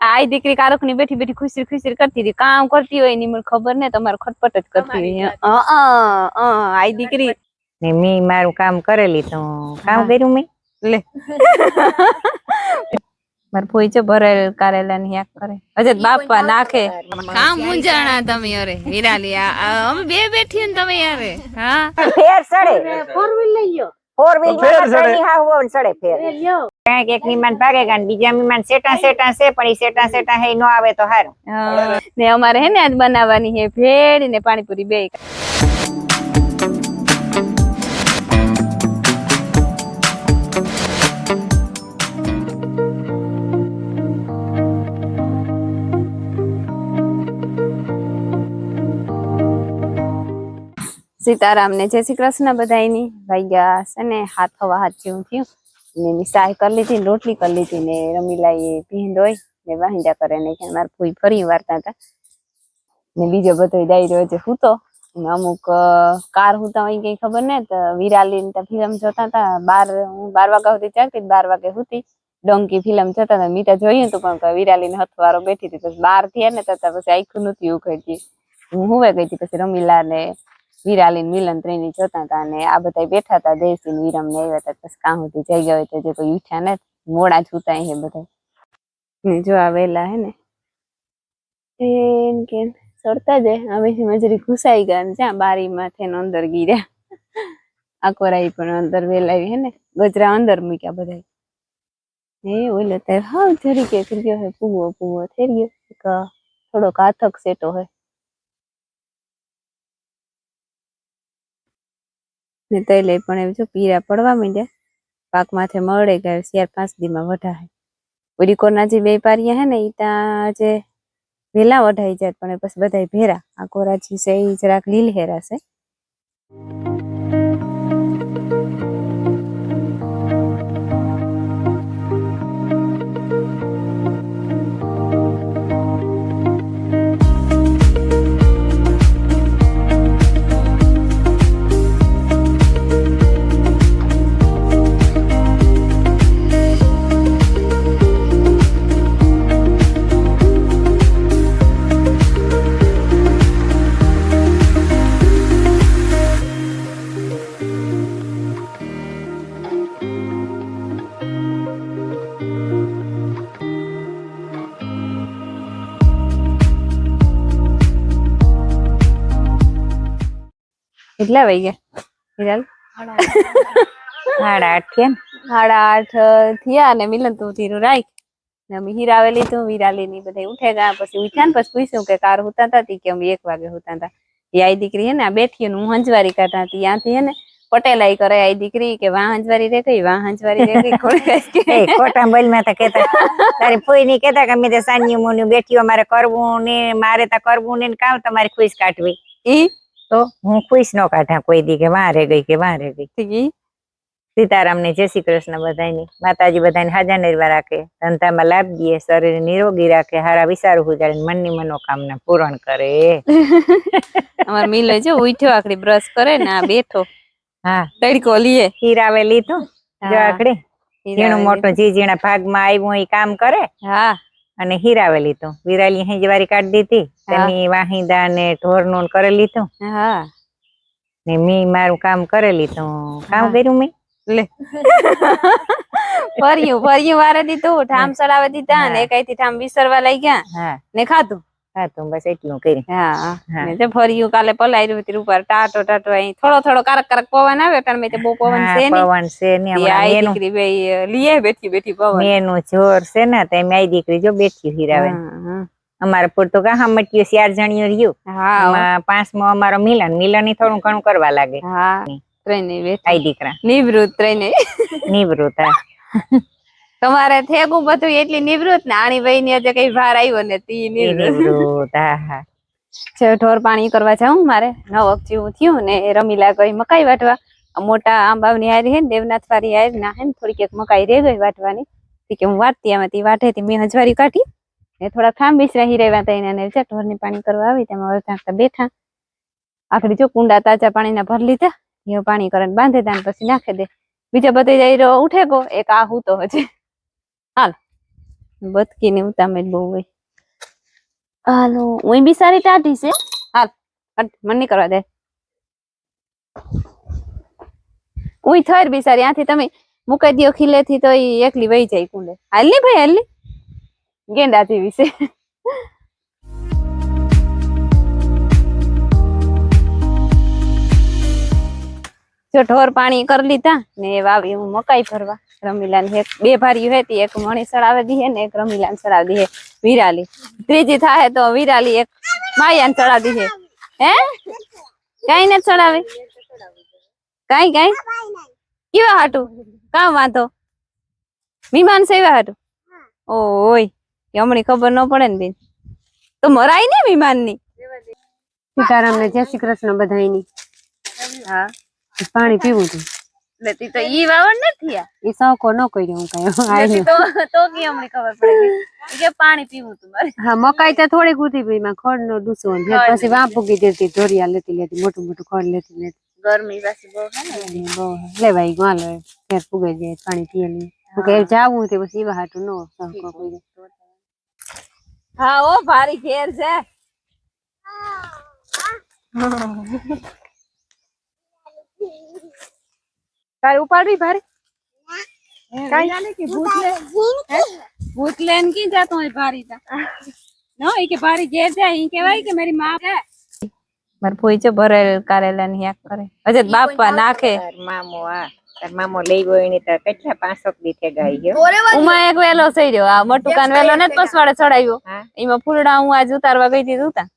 આઈ દીકરી કારક ની બેઠી બેઠી ખુશી ખુશી કરતી હતી, કામ કરતી હોય ની મને ખબર ને તમારે ખટપટ જ કરતી હોય. આઈ દીકરી ને મેં મારું કામ કરેલી તો કામ કર્યું મેં લે માર ફોઈ છે ભરેલ કારેલા ની શાક કરે અજે બાપા નાખે કામ મુંજાણા તમે. અરે વિરાલી અમે બે બેઠી ને તમે યાર. હા ફેર સડે ફોર વ્હીલ લઈ ગયો, ફોર વ્હીલ માં સડી હા હોન સડે ફેર ક્યાંક એક વિમાન ભાગે ગાન બીજા વિમાન સેટા સેટા છે પણ ઈ સેટા સેટા હે નો આવે તો હારું. ને અમારે હે ને આજ બનાવવાની હે ભેળ ને પાણીપુરી બે. સીતારામ ને જય શ્રી કૃષ્ણ બધાયની. વાગ્યા છે ને 7:15 જેવું થયું ને એની સાય કરી લીધી, રોટલી કરી લીધી ને રમીલા એ ભીંડોય ને વાહિંદા કરે ને મારે ફૂઈ ફરી વારતા હતા ને બીજો બધો ડાયરો છે હૂતો અમુક કાર હુતા હોય કઈ ખબર ને તો વિરાલી ને ફિલ્મ જોતા હતા. 12 વાગ્યા સુધી ચાલતી, 12 વાગે હુતી ડોંકી ફિલ્મ જોતા હતા. મીટા જોયું તો પણ વિરાલી ને હથવારો બેઠી હતી. પછી 12 થયા ને તો પછી આખું નતું ઉઘડતી. હું હુવે ગઈ હતી. પછી રમીલા ને વિરાલી મિલન ત્રણેય જોતા હતા અને આ બધા બેઠા હતા. દેશી ને વિરમ ને આવ્યા હતા. પછી કાં સુધી જઈ ગયા હોય તો જે કોઈ ઉઠ્યા ને મોડા જ ઉતા હે બધા જો આ વેલા હે ને કે સડતા જાય હવે મજરી ઘુસાઈ ગયા ને જ્યાં બારી માંથી અંદર ગીર્યા. આકોરાઈ પણ અંદર વેલાવી હે ને ગજરા અંદર મૂક્યા બધા હે ઓલે ત્યારે હાવ જરીકે થઈ ગયો હે પૂવો પૂવો થઈ ગયો થોડોક હાથક સેટો હોય ને તઈ લઈ પણ એમ જો પીરા પડવા માંડ્યા. પાક માથે મળે ગયા 4-5 દી માં વઢાય. ઓલી કોરના જે વેપારી હે ને ઈ ત્યાં જે વેલા વઢાઈ જાય પણ પછી બધા ભેરા. આ કોરાજી છે ઈ જરાક લીલહેરા છે. કેટલા વાગ્યા હિરાલ? 8:30 થયા ને મિલન તું ધીરું રાખ ને અમે હીરાવે લીધું. વિરાલી ની બધા ઉઠે ગયા. પછી ઉઠ્યા ને પછી પૂછ્યું કે કાર હુતા હતા કે અમે 1 વાગે હુતા હતા. એ આઈ દીકરી હે ને આ બેઠી હું હંજવારી કરતા હતી ત્યાંથી હે ને પટેલાઈ કરે આઈ દીકરી કે વાહ હંજવારી રે ગઈ, વાહ હંજવારી રે ગઈ. ખોટા બોલ માં તો કેતા તારી ફોઈ ની કેતા કે અમે તો સાન્યુ મોન્યુ બેઠીઓ મારે કરવું ને મારે તો કરવું ને કામ તમારે ખુશ કાઢવી. ઈ તો હું ખુશ નો કાઢા કોઈ દી કે વાહ રે ગઈ કે વાહ રે ગઈ. સીતારામ ને જય શ્રી કૃષ્ણ બધાની. માતાજી બધાને હાજર નિર્વા રાખે, ધંધામાં લાભ દે, શરીર નિરોગી રાખે, હારા વિચારો ઉજાડે, મનની મનોકામના પૂરણ કરે. અમાર મિલે જો ઉઠ્યો આખડી બ્રશ કરે ને આ બેઠો. હા તડકો લીએ હીરાવે લીધું જો આખડી ઝીણું મોટું જે જીણા ભાગમાં આવ્યું એ કામ કરે. હા અને હીરાવે લીધું. વિરાલી હેંજવારી કાઢી દીધી. તેની વાહિંદા ને ઢોર નું કરી લીધું. હા ને મેં મારું કામ કરેલી તો કામ કર્યું મેં લે ફર્યું વારે દીધું. ઠામ ચડાવે દીધા ને કઈ થી ઠામ વિસરવા લઈ ગયા ને ખાધું. બસ એટલું કર્યું. હા ફર્યું કાલે પલાયરું હતું ઉપર ટાટો અહીં થોડો કારક પવન આવે કારણ મેં બહુ પવન છે નહીં. પવન છે ને દીકરી બે લીએ બેઠી પવન મેનું જોર છે ને તે મારી દીકરી જો બેઠી હીરાવે. અમારે પૂરતું કા મટ્યું 4 જણીઓ રહ્યું. એમાં 5મો અમારો મિલન ની થોડું ઘણું કરવા લાગે. આઈ દીકરા નિવૃત્ત રહીને નિવૃત્ત. તમારે થેગું બધું એટલી નિવૃત્ત ને આણી ભાઈ ની આજે કઈ ભાર આવ્યો ને તી નિવૃત્ત. હા ઢોર પાણી કરવા જાઉં મારે 9 જેવું થયું ને રમીલા ગઈ મકાઈ વાટવા. મોટા આંબાની હારી હે ને દેવનાથ વાળી હારી ના હે ને થોડીક એક મકાઈ રે ગઈ વાટવાની. કે હું વાટતી આમાંથી વાટે મેં હંજવારી કાઢી ને થોડા ખામ બિસરા હીરાવ્યા હતા એને ઢોર ની પાણી કરવા આવી તેમાં બેઠા. આખડી જો કુંડા તાજા પાણીના ભર લીધા. એ પાણી કરીને બાંધે દે પછી નાખી દે. બીજા બધે જઈ ઉઠે ગો એક આ હું તો હજી હાલ બતકી ને ઉતામે બહુ હોય. હાલો હું બી સારી ટાઢી છે. હાલ મને નહીં કરવા દે. હું થર બી સારી આથી તમે મુકાઈ દો ખીલે થી તો એકલી વહી જાય કુંડે. હાલ ની ભાઈ હાલ ની ગેંડાથી વિશે. જો ઢોર પાણી કરી લીધા ને વાવી હું મકાઈ ભરવા. રમીલા ને બે ભારી હતી, એક મણી ચડાવે દી હે ને એક રમીલા ને ચડાવી દી હે વિરાલી. ત્રીજી થાય તો વિરાલી એક માયાને ચડાવી દી હે. કઈ ને ચડાવે કઈ કઈ કેવા હાટું કામ વાંધો વિમાન સેવા હાટું. ઓય હમણાં ખબર ન પડે ને બેન તો મરાય ને વિમાન ની. સીતારામ ને જય શ્રી કૃષ્ણ બધાયની. હા પાણી પીવું હતું લેતી તો ઈ વાવણ નથી આ એ સૌકો ન કર્યો હું કઈ તો કે અમને ખબર પડે કે પાણી પીવું તું મારે. હા મકાઈ તો થોડીક ઉધી ભાઈ માં ખડ નો ડૂસો પછી વાં પૂગી દેતી ઢોરિયા લેતી લેતી મોટું મોટું ખડ લેતી લેતી ગરમી પાછી બહુ હે ને બહુ લેવાય ગાલ ફેર પૂગે જાય પાણી પીએ લે કે જાવું તે પછી એવા હાટું નો સૌકો કર્યો. હા ઓ ભારી ઘેર છે. તારે ઉપાડવી ભારી કાઈ કે ભૂત લેન કી જાતો હોય ભારી તા નો ઈ કે ભારી ઘેર જાય ઈ કહેવાય કે મારી માં છે. માર ફોઈ છે ભરેલ કારેલા ની યાક કરે અજે બાપા નાખે. મામો તાર મામો લઈ ગયો એની તો કેટલા 500 દી થઈ ગઈ ઉમા એક વેલો થઈ રહ્યો આ મટુકાન વેલો ને પસવાડે ચડાવ્યો એમાં ફૂલડા હું આજ ઉતારવા ગઈ હતી ઉતા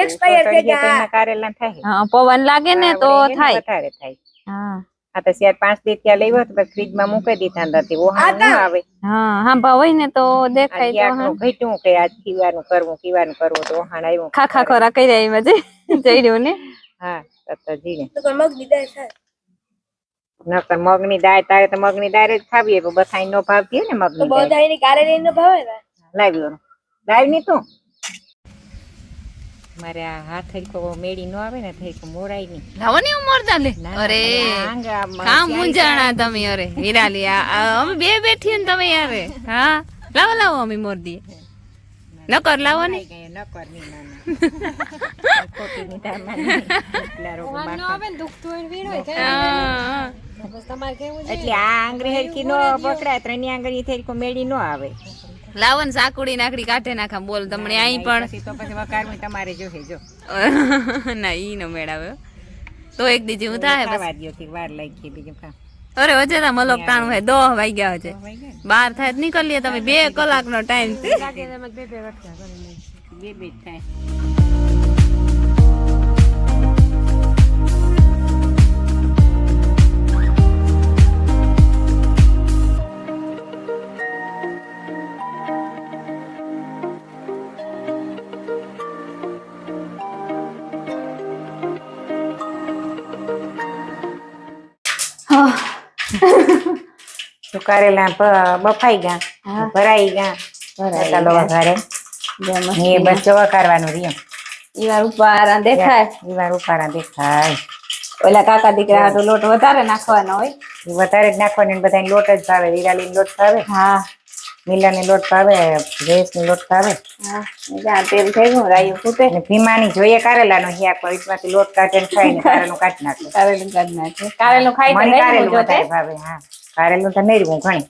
એક્સપાયર થઈ ગયા કારેલા થાય. હા પવન લાગે ને તો થાય વધારે થાય. હા આ તો 4-5 દી ત્યાં લઈ ગયો તો ફ્રીજ માં મૂકી દીધા નથી ઓહાણ ન આવે. હા હા ભાવ હોય ને તો દેખાય તો હા ઘટ્યું કે આજ કીવાનું કરવું તો ઓહાણ આવ્યું ખાખા ખોરા કર્યા એમાં જઈ રહ્યું ને. હા તો જીને નકર મગની દાળ તારે તો મગની દાળ જ ખાવી પણ બધાય નો ભાવતી ને મગની દાળ બધાયની કારેલી નો ભાવે ને લાવ્યો લાવ ની તું મારે આ હાથ હરકો મેડી નો આવે ને થઈ મોરાય ની લાવો ને ઉમરદા લે. અરે કામ મુંજાણા તમે. અરે વિરાલી અમે બે બેઠી ને તમે યાર. હા લાવો લાવો અમે મોરદી નકર લાવો ને નકર ની નાના ખોટી ની તામાની એટલા રોગ માં દુખતું હોય વીણો જાય તમારે કેવું એટલે આ આંગળી હરકી નો પકડાય ત્રણની આંગળી થેરકો મેડી નો આવે. લાવો ને સાકુડી નાખડી કાઢે નાખા બોલ તમને અહીં પણ તો પછી વકારવું તમારે જોહે જો ના ઈ નો મેળાવે તો એક દીજી હું થાય ખાવા દ્યો થી વાર લાગી બીજું કામ. અરે વજે તા મલોક ટાણું હે 10 વાગ્યા હજે 12 થાય નીકળીએ તમે 2 કલાકનો ટાઈમ બે થાય. તો કારેલા બફાઈ ગયા ભરાઈ ગયા ચાલો વઘારે એ બસ જો વઘારવાનું રહ્યું. ઈ વાર ઉપારા દેખાય ઈ વાર ઉપારા દેખાય. ઓલા કાકા દીકરા તો લોટ વધારે નાખવાનો હોય એ વધારે જ નાખવાનો ને બધાને લોટ જ ભાવે. વિરાલી લોટ ભાવે હા મિલા ને લોટ ભાવે ભેંસ ને લોટ ભાવે. હા જ્યાં તેલ થઈ ગયું રાયું ફૂટે ને ભીમાની જોઈએ કારેલાનો હિયા પર ઈમાંથી લોટ કાઢે ને ખાય ને કારેલું કાઢી નાખે. કારેલું કાઢી નાખે કારેલું ખાઈ મને કારેલું વધારે ભાવે. હા કારેલું તો નહીં ઘણી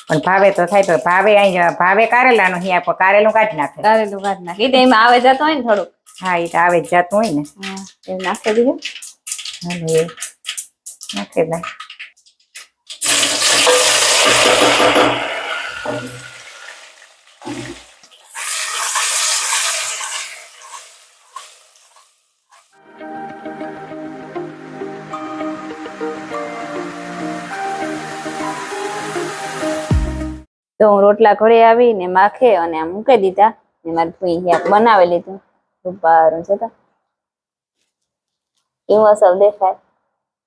પણ ભાવે તો થાય તો ભાવે અહીં ભાવે કારેલાનો હિયા પર કારેલું કાઢી નાખે. કારેલું કાઢી નાખે એટલે એમાં આવે જતો હોય ને થોડુંક. હા એ તો આવે જ જાતું હોય ને. હા એ નાખી દીધું. હાલો એ નાખી દે. તો હું રોટલા ઘરે આવી ને માખે અને આમ મૂકી દીધા ને મારી ફૂઈ યાક બનાવી લીધું રૂપારું છે તો એવું અસર દેખાય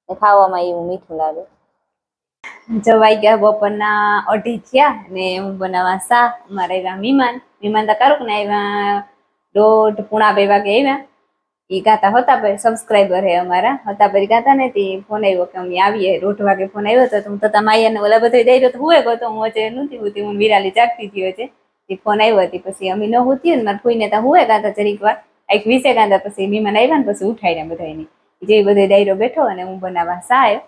ને ખાવામાં એવું મીઠું લાગે. જવાઈ ગયા બપોરના 2:30 થયા ને હું બનાવવા શાક. મારે આવ્યા મહેમાન તો કરુક ને આવ્યા 1:30 પોણા 2 વાગે આવ્યા ઈ ગાતા હતા પર સબસ્ક્રાઇબર હે અમારા હતા પર ગાતા ને તે ફોન આવ્યો કે અમે આવીએ 1:30 વાગે ફોન આવ્યો તો હું તતા માયા ને ઓલા બધા દઈ તો હુએ ગયો તો હું અજે નહોતી હોતી હું વિરાલી જાગતી હતી છે તે ફોન આવ્યો હતી પછી અમે ન હોતી ને મારા ફોઈને તા હુએ ગાતા જરીક વાર એક વિશે ગાતા પછી મહેમાન આવ્યા ને પછી ઉઠાડ્યા બધાને જે બધે ડાયરો બેઠો અને હું બનાવવા સા આવ્યો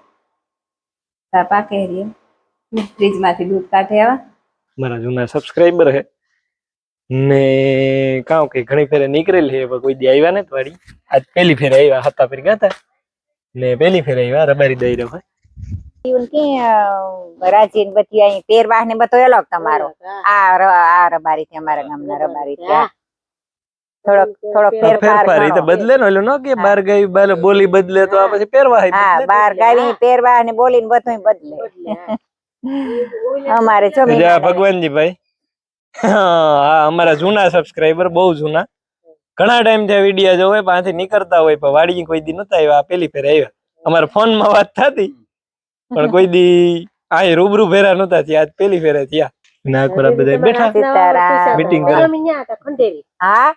સા પાકે રહ્યો ફ્રીજ માંથી દૂધ કાઢે આવા મારા જૂના સબસ્ક્રાઇબર હે ને કાં કે ઘણી ફેરે નીકળેલી હે પણ કોઈ દી આવ્યા ને વાડી આજ પહેલી ફેરે આવ્યા હતા ફેર ગાતા ને પહેલી ફેરે આવ્યા રબારી દઈ રહ્યો કે રાજીન બધી અહીં પહેરવાહ ને બધો અલગ તમારો આ રબારી થી અમારા ગામના રબારી ત્યાં થોડોક ફેરફાર ઈ તો બદલે ને ઓલો ન કે બાર ગઈ બાર બોલી બદલે તો આ પછી પહેરવા હા બાર ગાવી પહેરવાહ ને બોલી ને બધું બદલે અમારે જો ભગવાનજી ભાઈ હા અમારા જૂના સબસ્ક્રાઇબર બહુ જૂના ઘણા ટાઈમ થી વિડિયો જોવે પાછી નીકળતા હોય પણ વાડી કોઈ દી નતા આવ્યા પેલી ફેર આવ્યા અમારા ફોન માં વાત થતી પણ કોઈ દી આ રૂબરૂ ફેરા નતા થયા આજ પેલી ફેરે થયા ના કોરા બધા બેઠા મીટિંગ કરે હા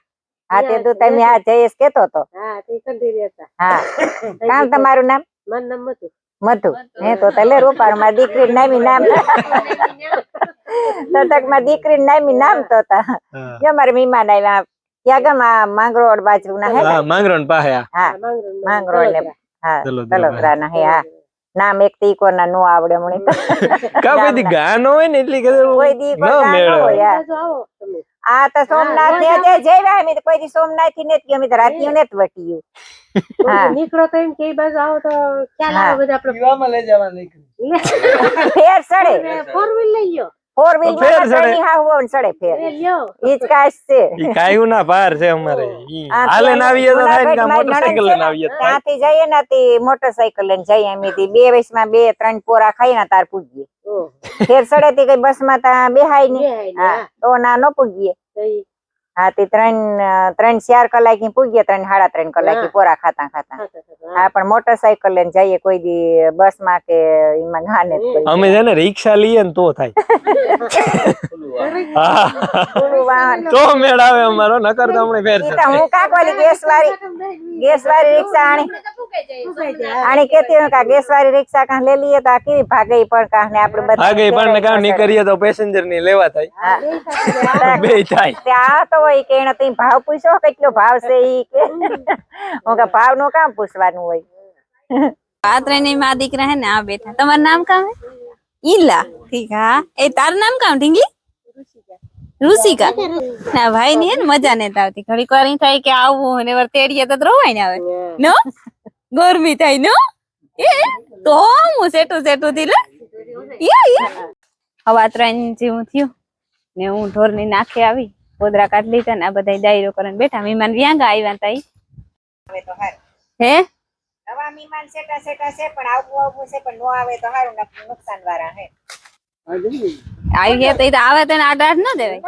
હા તે તો તમે આ જયેશ કેતો તો હા તે ખંડેરી હતા હા કામ તમારું નામ મારું નામ મધુ મધુ હે તો તલે રૂપાર માં દીકરી નામી નામ તતક માં દીકરી નામી નામ તો તા જો મારે મહેમાન આવ્યા ક્યાં ગામ માંગરોળ બાજુ ના હે હા માંગરોળ પાસે હા માંગરોળ ને હા તલોદરા ના હે હા નામ એક તી કો ના નો આવડે મને કા કોઈ દી ગાનો હોય ને એટલી કદર કોઈ દી કો ગાનો હોય આવો તમે આ તો સોમનાથ ને જે જેવા અમે કોઈ દી સોમનાથ થી નથી અમે તો રાતીઓ ને વટીયું હા નીકળો તો એમ કે બાજુ આવો તો ખ્યાલ આવે બધા આપણે પીવામાં લઈ જવા નીકળી ફેર સડે 4 વ્હીલ લઈ ગયો 4 વ્હીલ માં સડે હા હોન સડે ફેર લ્યો ઈજ કાશ છે ઈ કાયું ના પાર છે અમારે ઈ હાલે ના આવીએ તો થાય ને મોટરસાઇકલ લઈને આવીએ તો ત્યાંથી જઈએ ને તે મોટરસાઇકલ લઈને જઈએ અમે થી 2 વયસમાં 2-3 પોરા ખાઈ ના તાર પૂગીએ ફેર સડે થી કઈ બસ માં તા બેહાય ને હા તો ના નો પૂગીએ હા તે 3-4 કલાક ની પૂગીએ 3-3.5 કલાક પોરા ખાતા ખાતા હા પણ મોટરસાઇકલ લઈને જઈએ કોઈ દી બસ માં કે ઈમાં ગાને અમે છે ને રિક્ષા લઈએ ને તો થાય તો મેળ આવે અમારો નકર તો હમણે ફેર છે હું કાકોલી ગેસ વાળી રિક્ષા આણી કેતી કા ગેસ વાળી રિક્ષા કા લે લીએ તો કેવી ભાગે પણ કા ને આપણે બધા ભાગે પણ ને કા ની કરીએ તો પેસેન્જર ની લેવા થાય બે થાય ત્યાં તો હોય કે એને તી ભાવ પૂછો કેટલો ભાવ છે ઈ કે હું કા ભાવ નું કામ પૂછવાનું હોય પાત્રે ની માં દીકરા હે ને આ બેઠા તમારું નામ કામ હે ઈલા ઠીક હા એ તારું નામ કામ ઢીંગલી ઋષિકા ના ભાઈ ની હે ને મજા ને આવતી ઘડી વાર થાય કે આવું ને વાર તેડીએ તો રોવાય ને આવે નો ગરમી થાય નો એ તો હું સેટું થી લે હવા 3 જેવું થયું ને હું ઢોર ની નાખે આવી પોદરા કાઢ લીધા ને આ બધા ડાયરો કરીને બેઠા મહેમાન વ્યાંગા આવ્યા તા હવે તો હાર હે નવા મહેમાન સેટા છે પણ આવું છે પણ નો આવે તો હારું નુકસાન વાળા હે આવી ગયા તો આવે તો આડાટ ન દેવાય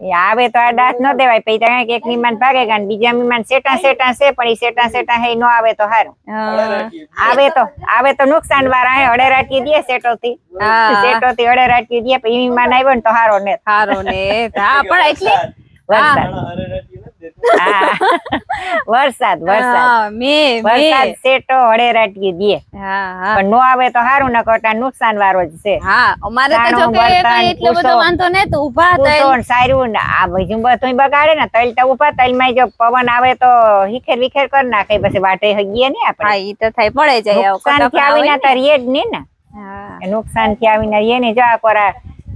એ આવે તો આડાટ ન દેવાય પછી ત્યાં એક મહેમાન ભાગે ગયા બીજા મહેમાન સેટા છે પણ એ સેટા હે નો આવે તો હારું આવે તો નુકસાન વાળા હે અડે રાખી દે સેટો થી અડે રાખી દે પછી મહેમાન આવ્યો ને તો હારો ને હા પણ એટલે વરસાદ સેટો અડે રાખી દે પણ નો આવે તો હારું ન કરતા નુકસાન વાળો જ છે હા અમારે તો જો કે એટલો બધો વાંધો ને તો ઊભા થાય સારું આ બધું બધું બગાડે ને તલ તો ઊભા તલ માં જો પવન આવે તો હિખેર વિખેર કરી નાખે પછી વાટે હગીએ ને આપણે હા ઈ તો થાય પડે જાય નુકસાન થી આવીને તો રીએ જ નહીં ને નુકસાન થી આવીને રીએ ને જો આ કોરા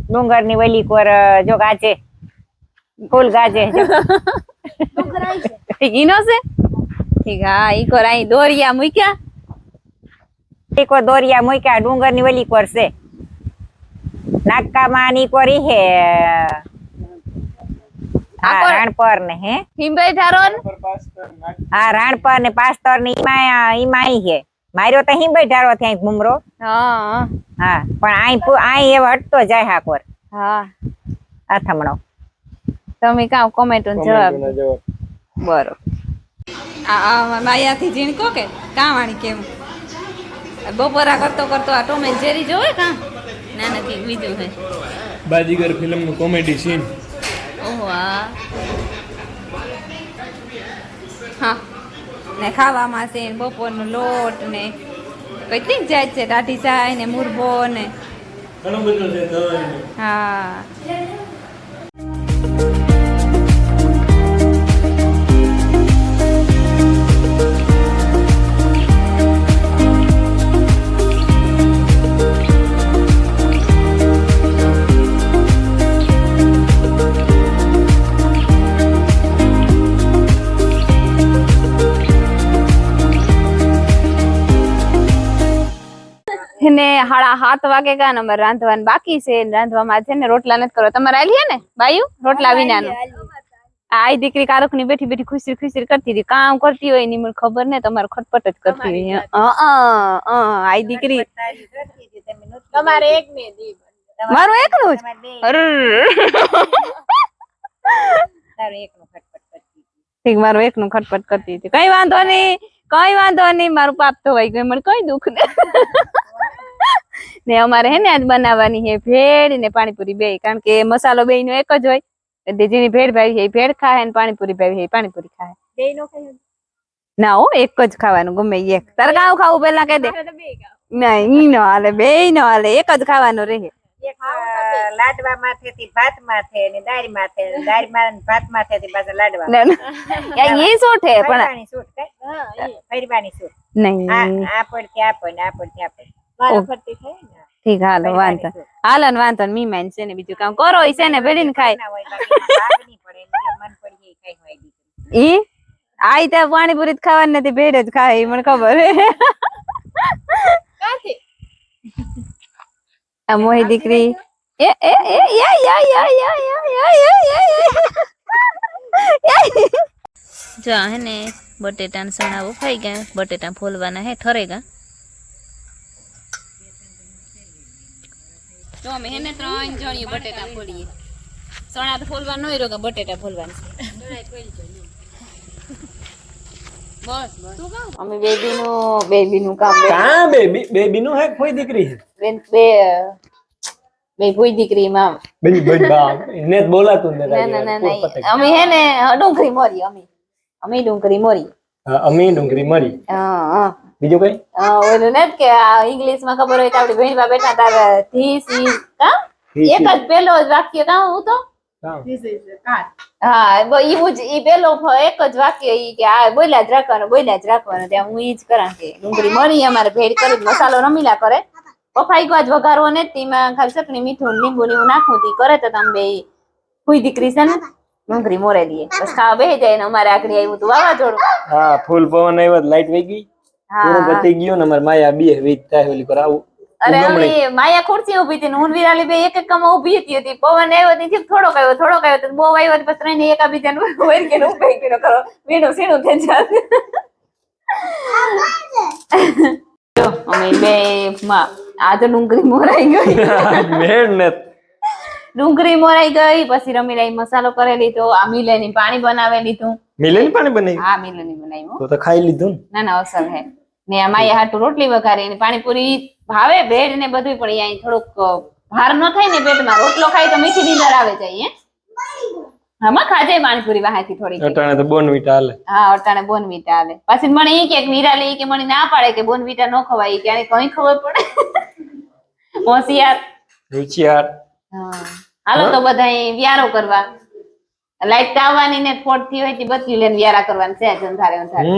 ડુંગર ની વલી કોર જો ગાજે ફૂલ ગાજે ઈનો છે ઠીક હા ઈ કોર અહીં દોરિયા મૂક્યા ઈકો દોરિયા મૂક્યા ડુંગર ની વલી કોર છે નાકા માં ની કોરી હે રાણપર ને હે હિંબે ઠારો હા રાણપર ને પાસ્તર ની ઈમાં હે માર્યો તો હિંબે ઠારો ત્યાં ઘુમરો હા પણ આઈ એવો હટતો જાય હાકોર હા અથમણો તમે કામ કોમેન્ટ જવાબ બરોબર આ માયાથી જીણકો કે કાવાણી કેમ બપોરા કરતો આ ટોમ એન્ડ જેરી જોવે કા ના નથી બીજું હે બાજીગર ફિલ્મ નું કોમેડી સીન ઓહો હા ને ખાવામાં છે બપોરનો લોટ ને કેટલીક જાત છે, ટાઢી ચાય ને મુરબો ને ઘણું બધું છે દહીં. હા. ને 7:30 વાગે કા નંબર રાંધવાનું બાકી છે, રાંધવામાં છે ને રોટલા નથી કરવા. તમારે આલી હે ને બાયુ રોટલા વિનાનું? આઈ દીકરી કારક ની બેઠી બેઠી ખુશી ખુશી કરતી હતી, કામ કરતી હોય ની મને ખબર ને, તમારે ખટપટ જ કરતી હોય. આઈ દીકરી તમારે એક ને દી મારું એકનું જ તારે એકનું ખટપટ કરતી ઠીક, મારું એકનું ખટપટ કરતી હતી. કઈ વાંધો નહીં, કઈ વાંધો નહીં, મારું પાપ ધોવાઈ ગયું, મને કઈ દુઃખ ને અમારે હે ને આજ બનાવવાની હે ભેળ ને પાણીપુરી બે, કારણ કે મસાલો બે નો એક જ હોય. જેની ભેળ ભાવી છે ભેળ ખાય ને પાણીપુરી ભાવી છે પાણીપુરી ખાય. બે નો ખાય ના હો, એક જ ખાવાનું ગમે એક. તારે કાવ ખાવું પેલા કહી દે. નહીં ઈ નો હાલે, બે નો હાલે, એક જ ખાવાનું રહે. એક લાડવા માથેથી ભાત માથે ને દાળ માથે, દાળ માં ભાત માથેથી પાછા લાડવા. એ શું છે પણ ફરવાની છૂટ કઈ ફરવાની છૂટ નહીં. આ પડતી આ પણ આ પડતી આ પણ વારો ફરતી થાય ને. ઠીક, હાલો વાંધો હાલો ને વાંધો મી માન છે ને બીજું કામ કરો છે ને ભેળીને ખાય. ના હોય બાકી ભાગ નહીં પડે એટલે મન પડી એ કઈ હોય દીકરી. ઈ આઈ ત્યાં પાણીપુરી જ ખાવાની નથી, ભેળ જ ખાય ઈ મને ખબર હે. આ મોહી દીકરી એ એ એ યા યા યા યા યા યા. જો હે ને બટેટા સણા ઉફાઈ ગયા, બટેટા ફોલવાના હે ઠરેગા. તો અમે હે ને 3 જણીઓ બટેટા ફોલીએ. સણા તો ફોલવા ન રહ્યો, બટેટા ફોલવાનું છે. બસ અમે બેબીનું કામ કાં બેબી નું હે કોઈ દીકરી છે? બે ભૂઈ દીકરી માં બેબી બા ને જ બોલાતું ને ના અમે હે ને ડુંગળી મોરી, અમે ડુંગળી મોરી. અમી ડુંગળી મરી. બીજું કઈ ઓલું ને કે ઇંગ્લિશ માં ખબર હોય તો આપડી ભેણવા બેઠા તારે ધીસ ઇઝ કા એક જ પેલો જ વાક્ય કા હું તો હા એવું જ ઈ પેલો એક જ વાક્ય ઈ કે આ બોલ્યા જ રાખવાનું ત્યાં હું ઈ જ કરા કે ડુંગળી મરી અમારે ભેળ કરી મસાલો રમીલા કરે. પફાઈ ગયો જ વઘારવો ને તેમાં ખાલી ચટણી મીઠું લીંબુ ને એવું નાખવું તી કરે તો તમે બે ફૂઈ દીકરી છે ને ડુંગળી મોરે દઈએ બસ ખાવા બેસી જાય ને અમારે આગળ આવ્યું તું વાવાઝોડું. હા ફૂલ પવન આવ્યો લાઈટ વહી ગઈ, પૂરું પતી ગયું ને અમારે માયા બે વીજ થાય ઓલી પર આવું. અરે હવે માયા ખુરશી ઉભી હતી ને હું વિરાલી બે એક એકમાં ઉભી હતી. પવન આવ્યો થી થોડોક આવ્યો તો બહુ આવ્યો પછી ત્રણે એકાબીજાને વૈર કે ઉભી કર્યો કરો વીણું સીણું થઈ જાય. અમે બે માં આ તો ડુંગળી મોરાઈ ગઈ, મેળ ને ડુંગળી મોરાઈ ગઈ. પછી રમીલાઈ મસાલો કરી લીધો, આ મિલેની પાણી બનાવી લીધું. મિલેની પાણી બનાવી? હા મિલેની બનાવ્યું. તો ખાઈ લીધું ના ના અસર હે ને. માયા હાટુ રોટલી વઘારી ને પાણીપુરી ભાવે ભેળ ને બધું, પણ અહીંયા થોડુંક ભાર ન થાય ને પેટમાં. રોટલો ખાઈ તો મીઠી નીંદર આવે જાય. આમાં ખાજે પાણીપુરી વાહાથી થોડી. અટાણે તો બોનવીટા હાલે. હા અટાણે બોનવીટા હાલે. પછી મને ઈ કે વિરાલી કે મને ના પાડે કે બોનવીટા ન ખવાય, કે આને કઈ ખબર પડે. હોશિયાર રૂચિયાર. હાલો તો બધા વ્યારો કરવા. લાઈટ આવવાની ને ફોડ થી હોય બધી લઈને વ્યારા કરવાની છે. અંધારે અંધારે